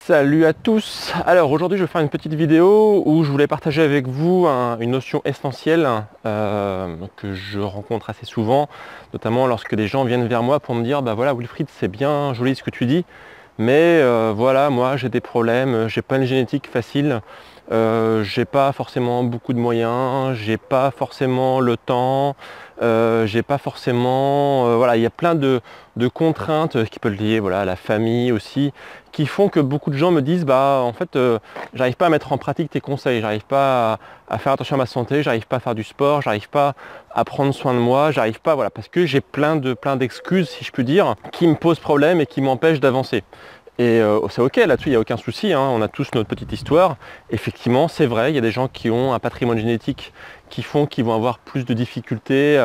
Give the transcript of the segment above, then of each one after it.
Salut à tous. Alors aujourd'hui je vais faire une petite vidéo où je voulais partager avec vous une notion essentielle que je rencontre assez souvent, notamment lorsque des gens viennent vers moi pour me dire bah voilà Wilfried, c'est bien joli ce que tu dis, mais voilà, moi j'ai des problèmes, j'ai pas une génétique facile, j'ai pas forcément beaucoup de moyens, j'ai pas forcément le temps, j'ai pas forcément voilà, il y a plein de contraintes qui peuvent lier voilà, à la famille aussi, qui font que beaucoup de gens me disent bah en fait j'arrive pas à mettre en pratique tes conseils, j'arrive pas à faire attention à ma santé, j'arrive pas à faire du sport, j'arrive pas à prendre soin de moi, j'arrive pas, voilà, parce que j'ai plein d'excuses, si je puis dire, qui me posent problème et qui m'empêchent d'avancer. Et c'est ok, là-dessus il n'y a aucun souci, hein, on a tous notre petite histoire. Effectivement, c'est vrai, il y a des gens qui ont un patrimoine génétique qui font qu'ils vont avoir plus de difficultés,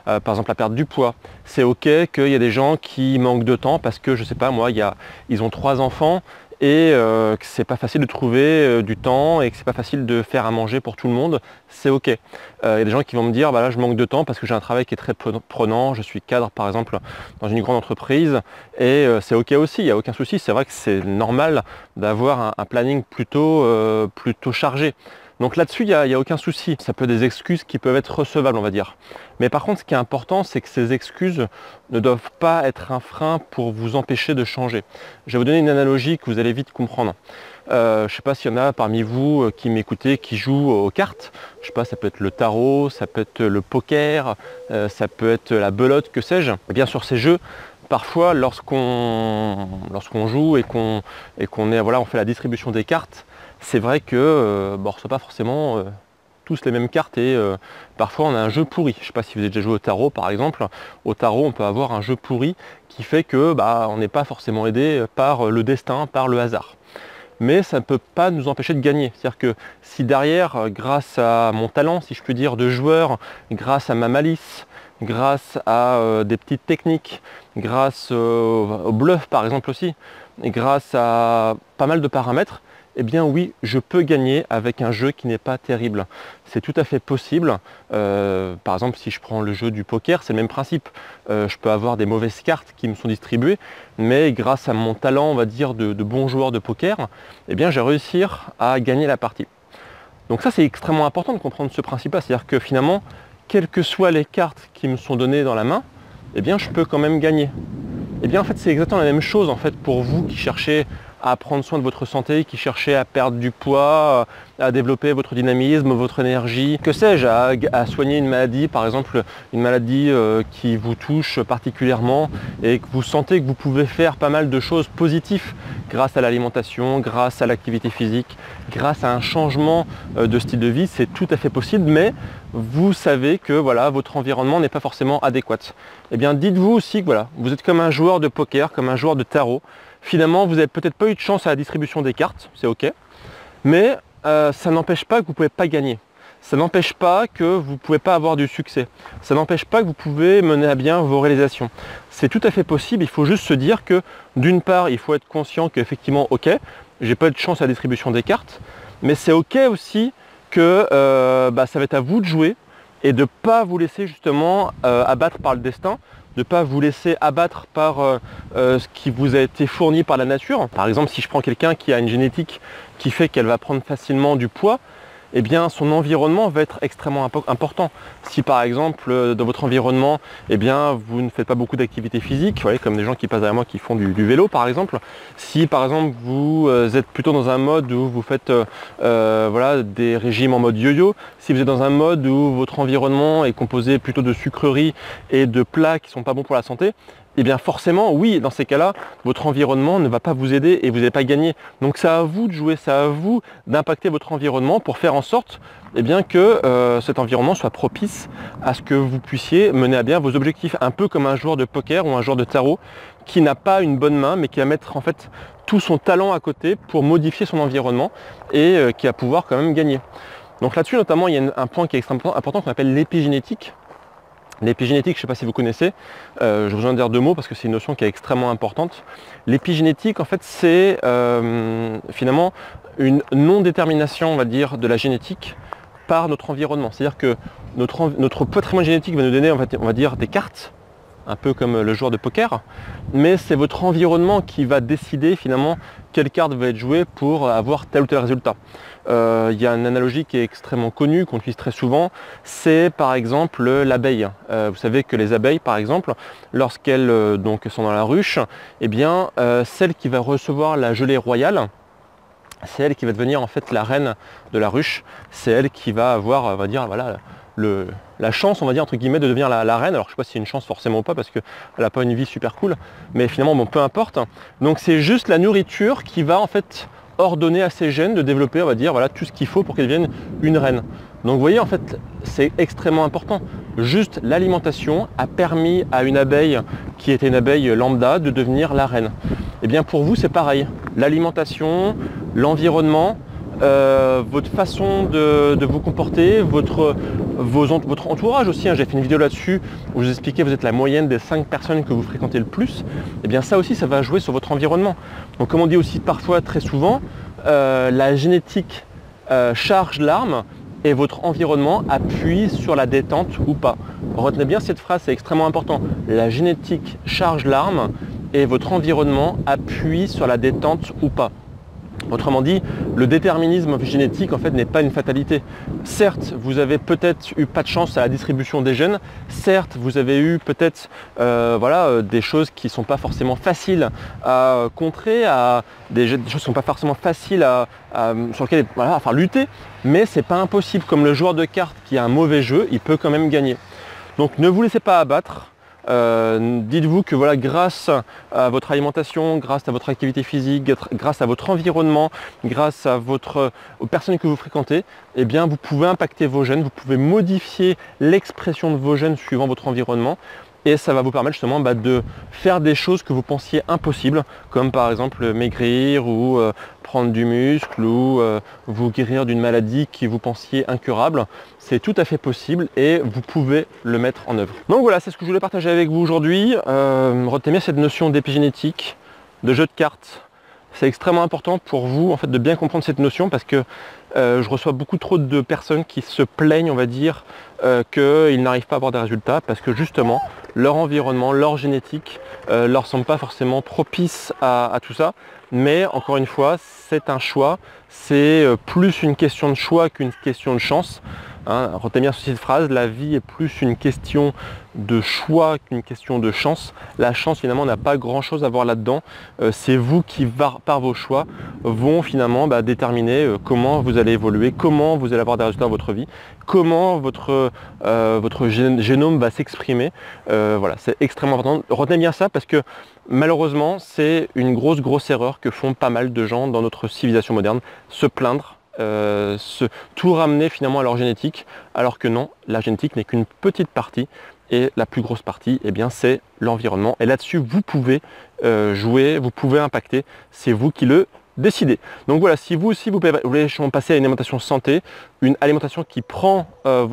par exemple à perdre du poids. C'est ok qu'il y a des gens qui manquent de temps parce que, je sais pas moi, ils ont 3 enfants et que c'est pas facile de trouver du temps et que c'est pas facile de faire à manger pour tout le monde, c'est ok. Il y a des gens qui vont me dire bah là je manque de temps parce que j'ai un travail qui est très prenant, je suis cadre par exemple dans une grande entreprise et c'est ok aussi, il n'y a aucun souci, c'est vrai que c'est normal d'avoir un planning plutôt chargé. Donc là-dessus, il n'y a aucun souci. Ça peut être des excuses qui peuvent être recevables, on va dire. Mais par contre, ce qui est important, c'est que ces excuses ne doivent pas être un frein pour vous empêcher de changer. Je vais vous donner une analogie que vous allez vite comprendre. Je ne sais pas s'il y en a parmi vous qui m'écoutez, qui jouent aux cartes. Je ne sais pas, ça peut être le tarot, ça peut être le poker, ça peut être la belote, que sais-je. Et bien sur ces jeux, parfois, lorsqu'on joue et qu'on voilà, on fait la distribution des cartes, c'est vrai que on ne reçoit pas forcément tous les mêmes cartes et parfois on a un jeu pourri. Je ne sais pas si vous avez déjà joué au tarot par exemple. Au tarot, on peut avoir un jeu pourri qui fait que on n'est pas forcément aidé par le destin, par le hasard. Mais ça ne peut pas nous empêcher de gagner. C'est-à-dire que si derrière, grâce à mon talent, si je puis dire, de joueur, grâce à ma malice, grâce à des petites techniques, grâce au bluff par exemple aussi, et grâce à pas mal de paramètres, eh bien oui, je peux gagner avec un jeu qui n'est pas terrible. C'est tout à fait possible. Par exemple, si je prends le jeu du poker, c'est le même principe. Je peux avoir des mauvaises cartes qui me sont distribuées, mais grâce à mon talent, on va dire, de bon joueur de poker, eh bien, je vais réussir à gagner la partie. Donc ça, c'est extrêmement important de comprendre ce principe-là. C'est-à-dire que finalement, quelles que soient les cartes qui me sont données dans la main, eh bien, je peux quand même gagner. Eh bien, en fait, c'est exactement la même chose en fait, pour vous qui cherchez à prendre soin de votre santé, qui cherchez à perdre du poids, à développer votre dynamisme, votre énergie, que sais-je, à soigner une maladie, par exemple une maladie qui vous touche particulièrement et que vous sentez que vous pouvez faire pas mal de choses positives grâce à l'alimentation, grâce à l'activité physique, grâce à un changement de style de vie, c'est tout à fait possible, mais vous savez que voilà, votre environnement n'est pas forcément adéquat. Eh bien, dites-vous aussi que voilà, vous êtes comme un joueur de poker, comme un joueur de tarot. Finalement, vous n'avez peut-être pas eu de chance à la distribution des cartes, c'est ok, mais ça n'empêche pas que vous ne pouvez pas gagner. Ça n'empêche pas que vous ne pouvez pas avoir du succès. Ça n'empêche pas que vous pouvez mener à bien vos réalisations. C'est tout à fait possible, il faut juste se dire que d'une part, il faut être conscient qu'effectivement, ok, j'ai pas eu de chance à la distribution des cartes, mais c'est ok aussi que ça va être à vous de jouer et de ne pas vous laisser justement abattre par le destin, de ne pas vous laisser abattre par ce qui vous a été fourni par la nature. Par exemple, si je prends quelqu'un qui a une génétique qui fait qu'elle va prendre facilement du poids, eh bien son environnement va être extrêmement important. Si par exemple dans votre environnement, eh bien vous ne faites pas beaucoup d'activité physique, vous voyez, comme des gens qui passent derrière moi qui font du vélo par exemple, si par exemple vous êtes plutôt dans un mode où vous faites voilà, des régimes en mode yo-yo, si vous êtes dans un mode où votre environnement est composé plutôt de sucreries et de plats qui ne sont pas bons pour la santé, eh bien forcément, oui, dans ces cas-là, votre environnement ne va pas vous aider et vous n'allez pas gagner. Donc c'est à vous de jouer, c'est à vous d'impacter votre environnement pour faire en sorte eh bien, que cet environnement soit propice à ce que vous puissiez mener à bien vos objectifs. Un peu comme un joueur de poker ou un joueur de tarot qui n'a pas une bonne main, mais qui va mettre en fait tout son talent à côté pour modifier son environnement et qui va pouvoir quand même gagner. Donc là-dessus, notamment, il y a un point qui est extrêmement important qu'on appelle l'épigénétique. L'épigénétique, je ne sais pas si vous connaissez, je vous en dire 2 mots parce que c'est une notion qui est extrêmement importante. L'épigénétique, en fait, c'est finalement une non-détermination, on va dire, de la génétique par notre environnement. C'est-à-dire que notre patrimoine génétique va nous donner, on va dire, des cartes, un peu comme le joueur de poker, mais c'est votre environnement qui va décider finalement quelle carte va être jouée pour avoir tel ou tel résultat. Il y a une analogie qui est extrêmement connue, qu'on utilise très souvent, c'est par exemple l'abeille. Vous savez que les abeilles, par exemple, lorsqu'elles donc sont dans la ruche, eh bien, celle qui va recevoir la gelée royale, c'est elle qui va devenir en fait la reine de la ruche, c'est elle qui va avoir, on va dire, voilà, la chance, on va dire, entre guillemets, de devenir la reine. Alors je ne sais pas si c'est une chance forcément ou pas, parce qu'elle n'a pas une vie super cool, mais finalement, bon, peu importe. Donc c'est juste la nourriture qui va en fait ordonner à ces gènes de développer, on va dire, voilà, tout ce qu'il faut pour qu'elle devienne une reine. Donc vous voyez, en fait, c'est extrêmement important. Juste l'alimentation a permis à une abeille qui était une abeille lambda de devenir la reine. Et bien pour vous, c'est pareil. L'alimentation, l'environnement, votre façon de vous comporter, votre entourage aussi, hein. J'ai fait une vidéo là-dessus où je vous expliquais vous êtes la moyenne des 5 personnes que vous fréquentez le plus. Et bien ça aussi, ça va jouer sur votre environnement. Donc comme on dit aussi parfois très souvent, la génétique charge l'arme et votre environnement appuie sur la détente ou pas. Retenez bien cette phrase, c'est extrêmement important. La génétique charge l'arme et votre environnement appuie sur la détente ou pas. Autrement dit, le déterminisme génétique en fait n'est pas une fatalité. Certes, vous avez peut-être eu pas de chance à la distribution des gènes. Certes, vous avez eu peut-être des choses qui ne sont pas forcément faciles à contrer, des choses qui ne sont pas forcément faciles sur lesquelles lutter. Mais c'est pas impossible. Comme le joueur de cartes qui a un mauvais jeu, il peut quand même gagner. Donc ne vous laissez pas abattre. Dites-vous que voilà, grâce à votre alimentation, grâce à votre activité physique, grâce à votre environnement, grâce à aux personnes que vous fréquentez, eh bien, vous pouvez impacter vos gènes, vous pouvez modifier l'expression de vos gènes suivant votre environnement. Et ça va vous permettre justement de faire des choses que vous pensiez impossibles, comme par exemple maigrir ou prendre du muscle ou vous guérir d'une maladie qui vous pensiez incurable. C'est tout à fait possible et vous pouvez le mettre en œuvre. Donc voilà, c'est ce que je voulais partager avec vous aujourd'hui. Retenez bien cette notion d'épigénétique, de jeu de cartes. C'est extrêmement important pour vous en fait de bien comprendre cette notion parce que je reçois beaucoup trop de personnes qui se plaignent, on va dire, qu'ils n'arrivent pas à avoir des résultats parce que justement leur environnement, leur génétique leur semble pas forcément propice à tout ça. Mais encore une fois, c'est un choix, c'est plus une question de choix qu'une question de chance. Hein, retenez bien cette phrase, la vie est plus une question de choix qu'une question de chance. La chance finalement n'a pas grand chose à voir là-dedans. C'est vous qui par vos choix vont finalement déterminer comment vous allez évoluer, comment vous allez avoir des résultats dans votre vie, comment votre génome va s'exprimer. Voilà, c'est extrêmement important. Retenez bien ça parce que malheureusement c'est une grosse erreur que font pas mal de gens dans notre civilisation moderne, se plaindre. Tout ramener finalement à leur génétique, alors que non, la génétique n'est qu'une petite partie et la plus grosse partie, eh bien, c'est l'environnement. Et là-dessus, vous pouvez jouer, vous pouvez impacter, c'est vous qui le décidez. Donc voilà, si vous aussi vous voulez passer à une alimentation santé, une alimentation qui prend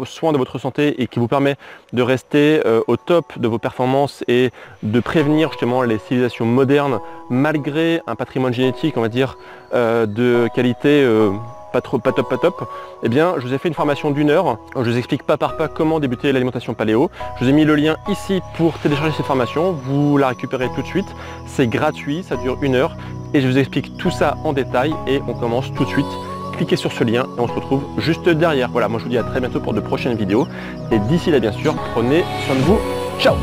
soin de votre santé et qui vous permet de rester au top de vos performances et de prévenir justement les civilisations modernes malgré un patrimoine génétique, on va dire, de qualité pas top, eh bien je vous ai fait une formation d'1 heure. Je vous explique pas par pas comment débuter l'alimentation paléo. Je vous ai mis le lien ici pour télécharger cette formation. Vous la récupérez tout de suite. C'est gratuit, ça dure 1 heure et je vous explique tout ça en détail et on commence tout de suite. Cliquez sur ce lien et on se retrouve juste derrière. Voilà, moi je vous dis à très bientôt pour de prochaines vidéos et d'ici là bien sûr, prenez soin de vous. Ciao!